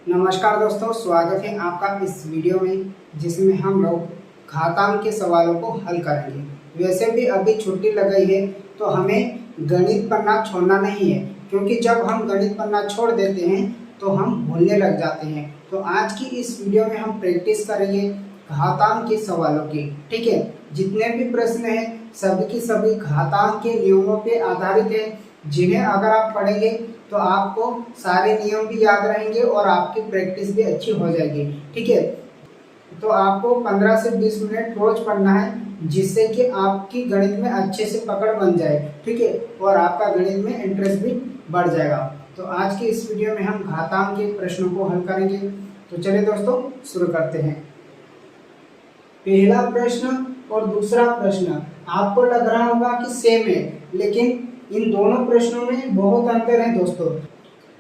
नमस्कार दोस्तों, स्वागत है आपका इस वीडियो में जिसमें हम लोग घातांक के सवालों को हल करेंगे। वैसे भी अभी छुट्टी लग गई है तो हमें गणित पढ़ना छोड़ना नहीं है, क्योंकि जब हम गणित पढ़ना छोड़ देते हैं तो हम भूलने लग जाते हैं। तो आज की इस वीडियो में हम प्रैक्टिस करेंगे घातांक के सवालों की। ठीक है, जितने भी प्रश्न हैं सभी की सभी घातांक के नियमों पे आधारित है, जिन्हें अगर आप पढ़ेंगे तो आपको सारे नियम भी याद रहेंगे और आपकी प्रैक्टिस भी अच्छी हो जाएगी। ठीक है, तो आपको 15 से 20 मिनट रोज पढ़ना है, जिससे कि आपकी गणित में अच्छे से पकड़ बन जाए। ठीक है, और आपका गणित में इंटरेस्ट भी बढ़ जाएगा। तो आज की इस वीडियो में हम घातांक के प्रश्नों को हल करेंगे। तो चलिए दोस्तों शुरू करते हैं। पहला प्रश्न और दूसरा प्रश्न आपको लग रहा होगा कि सेम है, लेकिन इन दोनों प्रश्नों में बहुत अंतर है दोस्तों।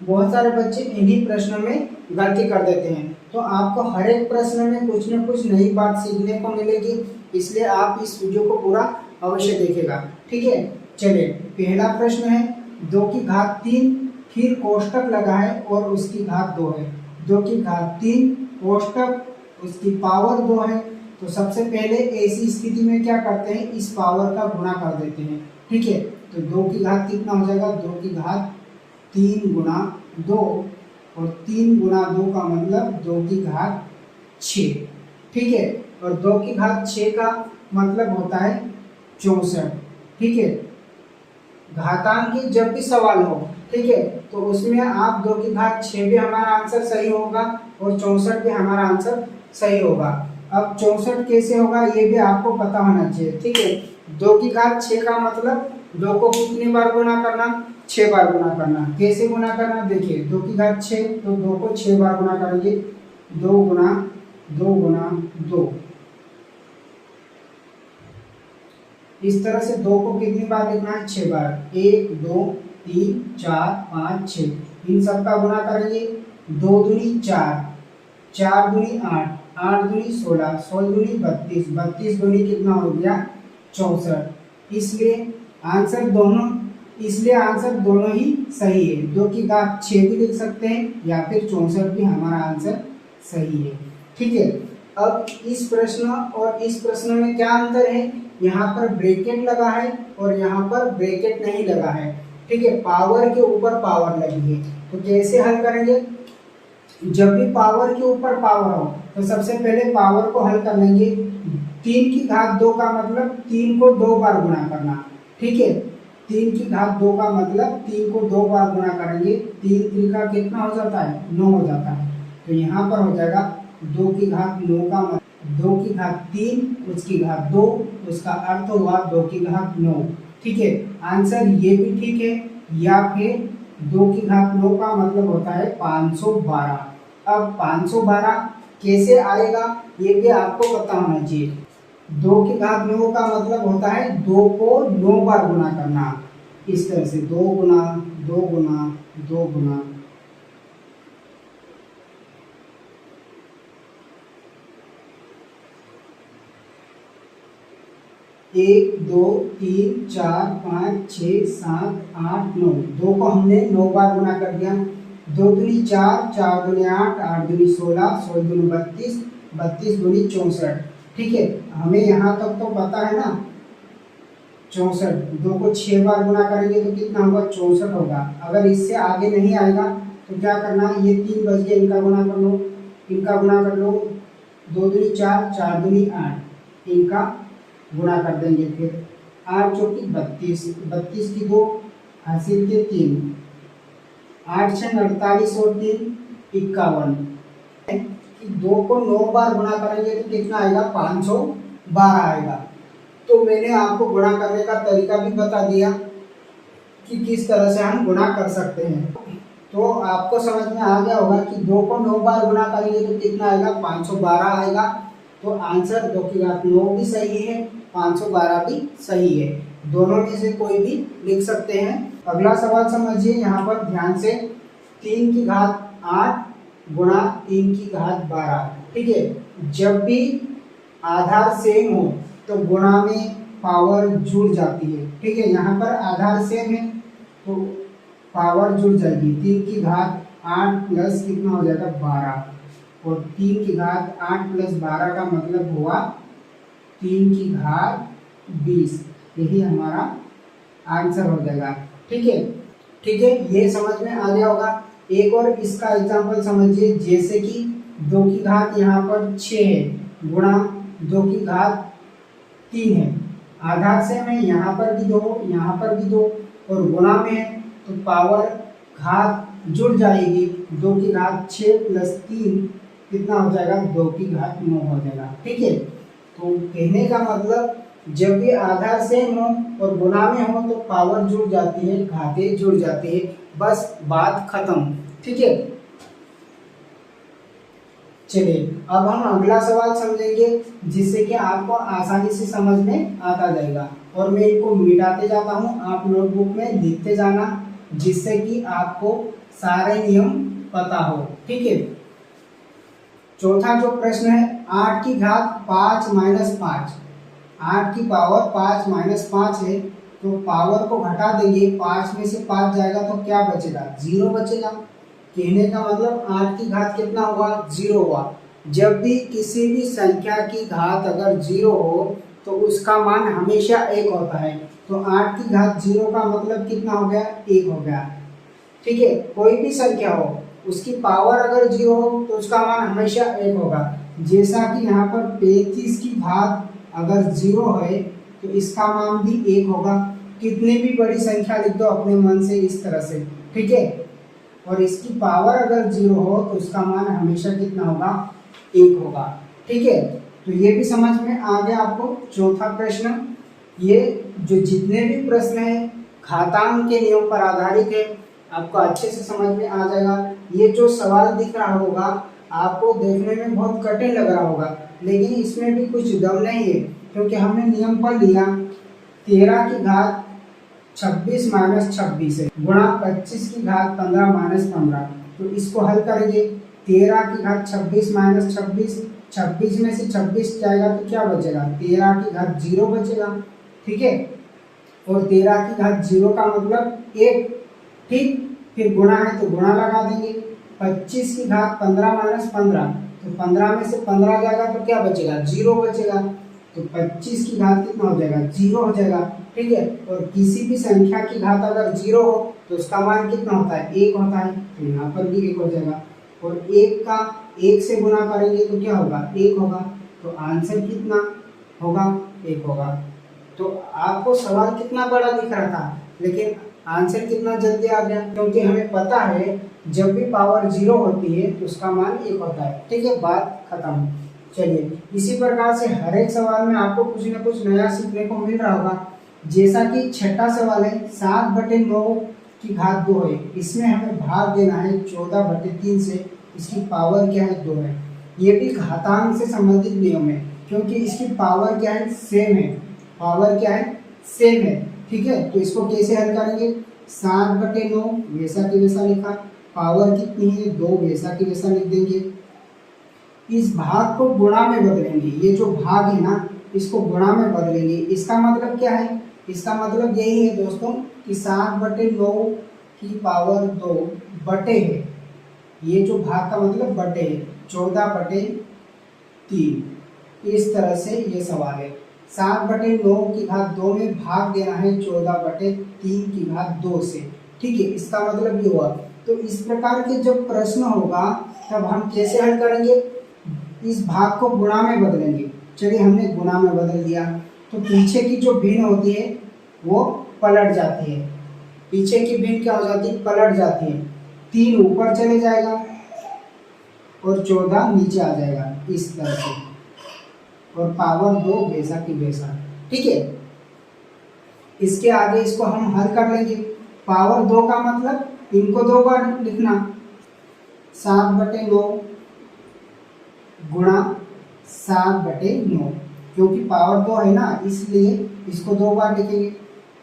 बहुत सारे बच्चे इन्हीं प्रश्नों में गलती कर देते हैं, तो आपको हर एक प्रश्न में कुछ न कुछ नई बात सीखने को मिलेगी, इसलिए आप इस वीडियो को पूरा अवश्य देखेगा। ठीक है, चलिए पहला प्रश्न है 2 की घात 3, फिर कोष्टक लगा है और उसकी घात 2 है। 2 की घात 3 कोष्टक उसकी पावर 2 है। तो सबसे पहले ऐसी स्थिति में क्या करते हैं, इस पावर का गुणा कर देते हैं। ठीक है, तो 2 की घात कितना हो जाएगा, 2 की घात 3 गुना 2, और 3 गुना 2 का मतलब 2 की घात 6। ठीक है, और 2 की घात 6 का मतलब होता है 64। ठीक है, घातांक की जब भी सवाल हो, ठीक है, तो उसमें आप 2 की घात 6 भी हमारा आंसर सही होगा और 64 भी हमारा आंसर सही होगा। अब 64 कैसे होगा ये भी आपको पता होना चाहिए। ठीक है, 2 की घात 6 का मतलब 2 को कितनी बार गुणा करना, 6 बार गुणा करना। कैसे गुणा करना, देखिए 2 की घात 6, तो 2 को 6 बार गुणा करेंगे। 2 गुना 2 गुना 2, इस तरह से 2 को कितनी बार लिखना है, 6 बार। 1 2 3 4 5 6, इन सब का गुणा करेंगे। 2 दूनी 4, 4 दूनी 8, 8 दूनी 16, 16 दूनी 32, 32 दूनी कितना हो गया, 64। इसलिए आंसर दोनों ही सही है। 2 की घात 6 भी लिख सकते हैं या फिर 64 भी हमारा आंसर सही है। ठीक है, अब इस प्रश्न और इस प्रश्न में क्या अंतर है, यहाँ पर ब्रैकेट लगा है और यहाँ पर ब्रैकेट नहीं लगा है। ठीक है, पावर के ऊपर पावर लगी है। तो कैसे हल करेंगे, जब भी पावर के ऊपर पावर हो तो सबसे पहले पावर को हल कर लेंगे। 3 की घात 2 का मतलब 3 को 2 बार गुणा करना। ठीक है, 3 की घात 2 का मतलब 3 को 2 बार गुणा करेंगे। 3 3 का कितना हो जाता है, 9 हो जाता है। तो यहाँ पर हो जाएगा 2 की घात 9 का मतलब 2 की घात 3 उसकी घात 2, उसका अर्थ हुआ 2 की घात 9। ठीक है, आंसर ये भी ठीक है, या फिर 2 की घात 9 का मतलब होता है 512। अब 512 कैसे आएगा ये भी आपको पता होना चाहिए। 2 की घात 9 का मतलब होता है 2 को 9 बार गुणा करना। इस तरह से 2 गुना 2 गुना 2 गुना, एक 2 3 4 5 6 7 8 9, 2 को हमने 9 बार गुणा कर दिया। 2 दूनी 4, 4 दूनी 8, 8 दूनी 16, 16 दूनी 32, 32 दूनी 64। ठीक है, हमें यहाँ तक तो पता है ना 64। 2 को 6 बार गुणा करेंगे तो कितना होगा, 64 होगा। अगर इससे आगे नहीं आएगा तो क्या करना है, ये 3 बच गया, इनका गुणा कर लो, इनका गुणा कर लो। 2 दूनी 4, 4 दूनी 8, इनका गुणा कर देंगे। फिर 8 चौकी 32, 32 की 2 हासिल के 3, 8 6 48 और 3 51। 2 को 9 बार गुणा करेंगे तो कितना आएगा, 512 आएगा। तो मैंने आपको गुणा करने का तरीका भी बता दिया कि किस तरह से हम गुणा कर सकते हैं। तो आपको समझ में आ गया होगा कि 2 को 9 बार गुणा करेंगे तो कितना आएगा, 512 आएगा। तो आंसर 2 की घात 9 भी सही है, 512 भी सही है। दोनों में से कोई भी लिख सकते हैं। अगला सवाल समझिए, यहाँ पर ध्यान से। 3 की घात 8 गुणा 3 की घात 12। ठीक है, जब भी आधार सेम हो तो गुणा में पावर जुड़ जाती है। ठीक है, यहाँ पर आधार सेम है तो पावर जुड़ जाएगी। 3 की घात 8 प्लस कितना हो जाएगा 12, और 3 की घात 8 प्लस 12 का मतलब हुआ 3 की घात 20। यही हमारा आंसर हो जाएगा। ठीक है, ठीक है, ये समझ में आ गया होगा। एक और इसका एग्जांपल समझिए, जैसे कि 2 की घात यहाँ पर 6 है गुणा 2 की घात 3 है। आधार से हमें यहाँ पर भी 2, यहाँ पर भी 2 और गुणा में है तो पावर घात जुड़ जाएगी। 2 की घात 6 प्लस 3 कितना हो जाएगा 2 की घात 9 हो जाएगा। ठीक है, तो कहने का मतलब जब भी आधार सेम हो और गुणा में हो तो पावर जुड़ जाती है, घातें जुड़ जाती है, बस बात खत्म। ठीक है, चलिए अब हम अगला सवाल समझेंगे जिससे कि आपको आसानी से समझ में आता जाएगा। और मैं इनको मिटाते जाता हूँ, आप नोटबुक में लिखते जाना जिससे कि आपको सारे नियम पता हो। ठीक है, चौथा जो प्रश्न है 8 की घात 5 माइनस 5, 8 की पावर 5 माइनस 5 है तो पावर को घटा देंगे, 5 में से 5 जाएगा तो क्या बचेगा 0 बचेगा। कहने का मतलब 8 की घात कितना हुआ 0 हुआ। जब भी किसी भी संख्या की घात अगर 0 हो तो उसका मान हमेशा 1 होता है। तो 8 की घात 0 का मतलब कितना हो गया 1 हो गया। ठीक है, कोई भी संख्या हो उसकी पावर अगर 0 हो तो उसका मान हमेशा 1 होगा। जैसा कि यहाँ पर 35 की घात अगर 0 है तो इसका मान भी 1 होगा। कितनी भी बड़ी संख्या लिख दो अपने मन से इस तरह से। ठीक है, और इसकी पावर अगर 0 हो तो उसका मान हमेशा कितना होगा 1 होगा। ठीक है, तो ये भी समझ में आ गया आपको चौथा प्रश्न। ये जो जितने भी प्रश्न हैं घातांक के नियम पर आधारित है, आपको अच्छे से समझ में आ जाएगा। ये जो सवाल दिख रहा होगा आपको देखने में बहुत कठिन लग रहा होगा, लेकिन इसमें भी कुछ दम नहीं है क्योंकि हमने नियम पढ़ लिया। 13 की घात 26 माइनस 26 है गुणा 25 की घात 15 माइनस 15। तो इसको हल करेंगे। 13 की घात 26 माइनस 26, 26 में से 26 जाएगा तो क्या बचेगा 13 की घात 0 बचेगा। ठीक है, और 13 की घात 0 का मतलब 1। ठीक, फिर गुणा है तो गुणा लगा देंगे। 25 की घात 15 माइनस 15, तो 15 में से 15 जाएगा तो क्या बचेगा 0 बचेगा। तो 25 की घात कितना हो जाएगा 0 हो जाएगा। ठीक है, और किसी भी संख्या की घात अगर 0 हो तो उसका मान कितना होता है 1 होता है, तो यहाँ पर भी 1 हो जाएगा। और 1 का 1 से गुणा करेंगे तो क्या होगा 1 होगा। तो आंसर कितना होगा 1 होगा। तो आपको सवाल कितना बड़ा दिख रहा था लेकिन आंसर कितना जल्दी आ गया, क्योंकि हमें पता है जब भी पावर 0 होती है तो उसका मान 1 होता है। ठीक है, बात खत्म। चलिए इसी प्रकार से हर एक सवाल में आपको कुछ न कुछ नया सीखने को मिल रहा होगा। जैसा कि छठा सवाल है 7/9 की घात 2 है, इसमें हमें भाग देना है 14/3 से, इसकी पावर क्या है 2 है। ये भी घातांक से संबंधित नियम है क्योंकि इसकी पावर क्या है सेम है, पावर क्या है सेम है। ठीक है, तो इसको कैसे हल करेंगे 7/9 वैसा की वैसा लिखा, पावर कितनी है 2 वैसा की वैसा लिख देंगे। इस भाग को गुणा में बदलेंगे, ये जो भाग है ना इसको गुणा में बदलेंगे। इसका मतलब क्या है, इसका मतलब यही है दोस्तों कि 7/9 की पावर 2 बटे है, ये जो भाग का मतलब बटे है 14/3। इस तरह से ये सवाल है। 7/9 की घात 2 में भाग देना है 14/3 की घात 2 से। ठीक है, इसका मतलब ये हुआ। तो इस प्रकार के जब प्रश्न होगा तब हम कैसे हल करेंगे, इस भाग को गुणा में बदलेंगे। चलिए हमने गुणा में बदल दिया तो पीछे की जो भिन्न होती है वो पलट जाती है, पीछे की भिन्न क्या हो जाती है पलट जाती है। 3 ऊपर चले जाएगा और 14 नीचे आ जाएगा इस तरह से, और पावर 2 वैसा की वैसा। ठीक है, इसके आगे इसको हम हल कर लेंगे। पावर 2 का मतलब इनको 2 बार लिखना, 7/9 गुणा 7/9, क्योंकि पावर 2 है ना इसलिए इसको 2 बार लिखेंगे।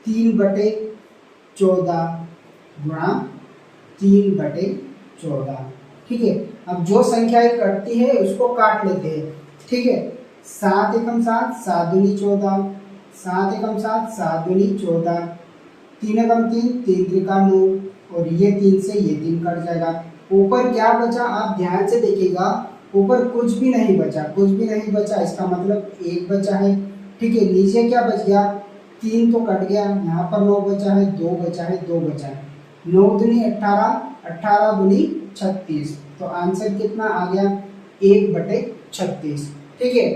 3/14 गुणा 3/14। ठीक है, अब जो संख्याएं कटती है उसको काट लेते हैं। ठीक है, 7 एकम 7, 7 दूनी 14, 7 एकम 7, 7 दूनी 14, 3 एकम 3, 3 त्रिका 9, और ये 3 से ये 3 कट जाएगा। ऊपर क्या बचा आप ध्यान से देखिएगा, ऊपर कुछ भी नहीं बचा, कुछ भी नहीं बचा, इसका मतलब 1 बचा है। ठीक है, नीचे क्या बच गया, 3 तो कट गया, यहाँ पर 9 बचा है, 2 बचा है, 2 बचा है। 9 दूनी 18, 18 दूनी 36, तो आंसर कितना आ गया 1/36। ठीक है,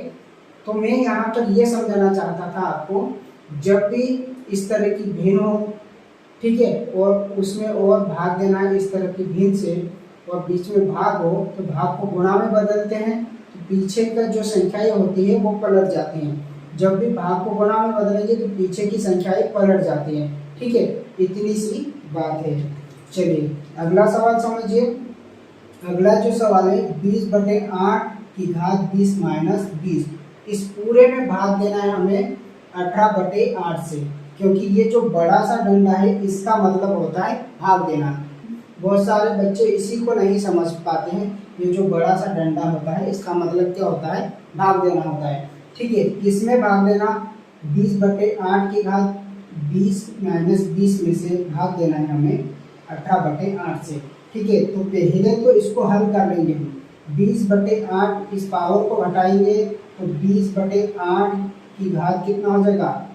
तो मैं यहाँ पर ये समझाना चाहता था आपको, जब भी इस तरह की भिन्न हो, ठीक है, और उसमें और भाग देना है इस तरह की भिन्न से, और बीच में भाग हो तो भाग को गुणा में बदलते हैं, तो पीछे का जो संख्याएं होती है वो पलट जाती हैं। जब भी भाग को गुणा में बदलेंगे तो पीछे की संख्याएं पलट जाती हैं। ठीक है, इतनी सी बात है। चलिए अगला सवाल समझिए। अगला जो सवाल है 20/8 की घात 20 माइनस 20, इस पूरे में भाग देना है हमें 18/8 से, क्योंकि ये जो बड़ा सा डंडा है इसका मतलब होता है भाग देना। बहुत सारे बच्चे इसी को नहीं समझ पाते हैं, ये जो बड़ा सा डंडा होता है इसका मतलब क्या होता है, भाग देना होता है। ठीक है, किसमें भाग देना, 20/8 की घात 20 माइनस 20 में से भाग देना है हमें 18/8 से। ठीक है, तो पहले तो इसको हल कर लेंगे हम। 20/8 इस पावर को हटाएंगे तो 20/8 की घात कितना हो जाएगा,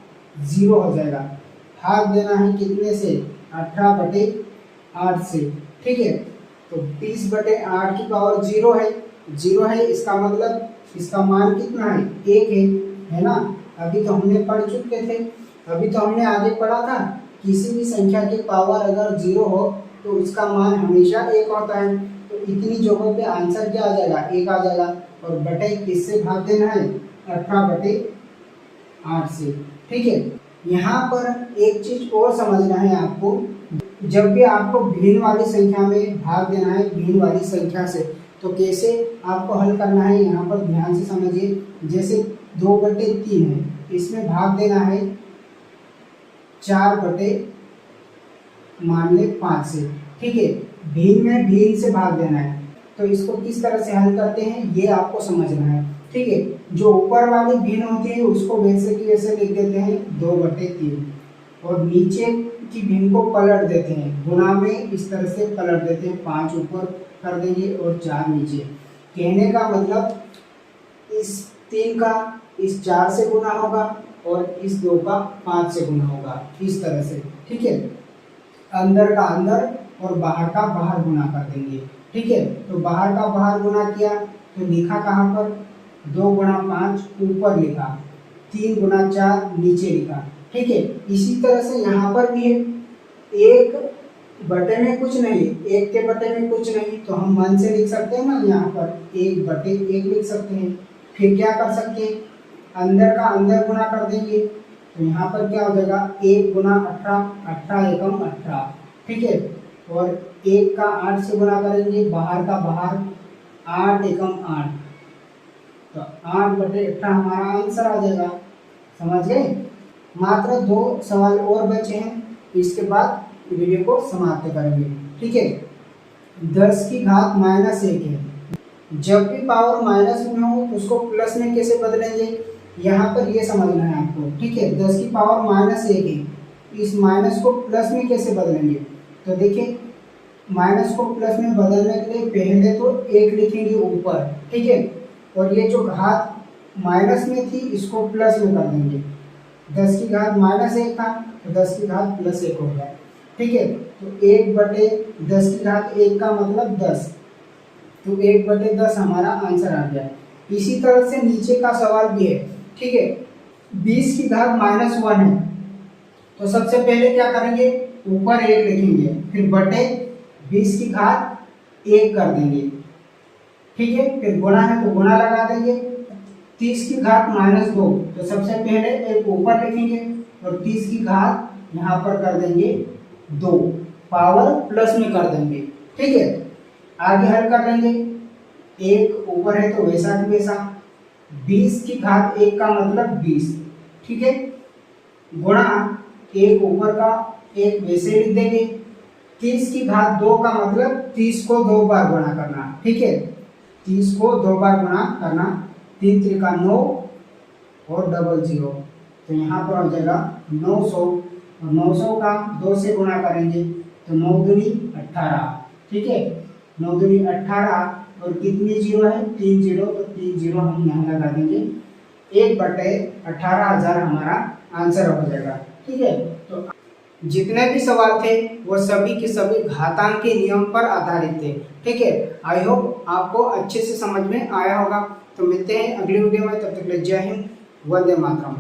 0 हो जाएगा। भाग देना है कितने से, 18/8 से। ठीक है, तो 20/8 की पावर 0 है, 0 है, इसका मतलब इसका मान कितना है, 1 है ना। अभी तो हमने पढ़ चुके थे, अभी तो हमने आगे पढ़ा था, किसी भी संख्या की पावर अगर 0 हो तो उसका मान हमेशा 1 होता है। तो इतनी जगहों पे आंसर क्या आ जाएगा, 1 आ जाएगा। और बटे किससे भाग देना है, 18/8 से। ठीक है, यहाँ पर एक चीज और समझना है आपको, जब भी आपको भिन्न वाली संख्या में भाग देना है भिन्न वाली संख्या से, तो कैसे आपको हल करना है, यहाँ पर ध्यान से समझिए। जैसे 2/3 है, इसमें भाग देना है 4/5 से। ठीक है, भिन्न में भिन्न से भाग देना है, तो इसको किस तरह से हल करते हैं ये आपको समझना है। ठीक है, जो ऊपर वाली भिन्न होती है उसको वैसे की वैसे लिख देते हैं 2/3, और नीचे की भिन्न को पलट देते हैं, गुणा में इस तरह से पलट देते हैं, 5 ऊपर कर देंगे और 4 नीचे। कहने का मतलब इस 3 का इस 4 से गुणा होगा और इस 2 का 5 से गुणा होगा, इस तरह से। ठीक है, अंदर का अंदर और बाहर का बाहर गुणा कर देंगे। ठीक है, तो बाहर का बाहर गुणा किया तो लिखा कहाँ पर, 2 × 5 ऊपर लिखा, 3 × 4 नीचे लिखा। ठीक है, इसी तरह से यहाँ पर भी है, 1 बटे में कुछ नहीं, 1 के बटे में कुछ नहीं, तो हम मन से लिख सकते हैं ना, यहाँ पर 1/1 लिख सकते हैं। फिर क्या कर सकते हैं, अंदर का अंदर गुणा कर देंगे, तो यहाँ पर क्या हो जाएगा, 1 × 18, 18 एकम 18। ठीक है, और 1 का 8 से गुणा करेंगे, बाहर का बाहर, 8 एकम 8, तो 8/18 हमारा आंसर आ जाएगा। समझ गए। मात्र 2 सवाल और बचे हैं, इसके बाद वीडियो को समाप्त करेंगे। ठीक है, 10 की घात -1 है, जब भी पावर माइनस में हो तो उसको प्लस में कैसे बदलेंगे, यहाँ पर ये समझना है आपको। ठीक है, 10 की पावर -1 है, इस माइनस को प्लस में कैसे बदलेंगे, तो देखिए माइनस को प्लस में बदलने के लिए पहले तो 1 लिखेंगे ऊपर। ठीक है, और ये जो घात माइनस में थी इसको प्लस में कर देंगे, 10 की घात -1 था तो 10 की घात +1 हो गया। ठीक है, तो 1/10 की घात 1 का मतलब 10, तो 1/10 हमारा आंसर आ गया। इसी तरह से नीचे का सवाल भी है। ठीक है, 20 की घात -1 है, तो सबसे पहले क्या करेंगे, ऊपर 1 लिखेंगे, फिर बटे 20 की घात 1 कर देंगे। ठीक है, फिर गुणा है तो गुणा लगा देंगे, 30 की घात -2, तो सबसे पहले 1 ऊपर लिखेंगे और 30 की घात यहाँ पर कर देंगे 2, पावर प्लस में कर देंगे। ठीक है, आगे हल कर लेंगे, 1 ऊपर है तो वैसा कि वैसा, 20 की घात 1 का मतलब 20। ठीक है, गुणा 1 ऊपर का 1 वैसे लिख देंगे, 30 की घात 2 का मतलब 30 को 2 बार गुणा करना। ठीक है, 30 को 2 बार गुणा करना, 3 × 3 = 9 और 00, तो यहाँ पर हो जाएगा 900, और 900 का 2 से गुणा करेंगे तो 9 दूनी 18। ठीक है, 9 दूनी 18 और कितनी जीरो है, 3 जीरो, तो 3 जीरो हम यहाँ लगा देंगे। 1/18,000 हमारा आंसर हो जाएगा। ठीक है, तो जितने भी सवाल थे वो सभी के सभी घातांक के नियम पर आधारित थे। ठीक है, आई होप आपको अच्छे से समझ में आया होगा। तो मिलते हैं अगली वीडियो में, तब तक के लिए जय हिंद, वंदे मातरम।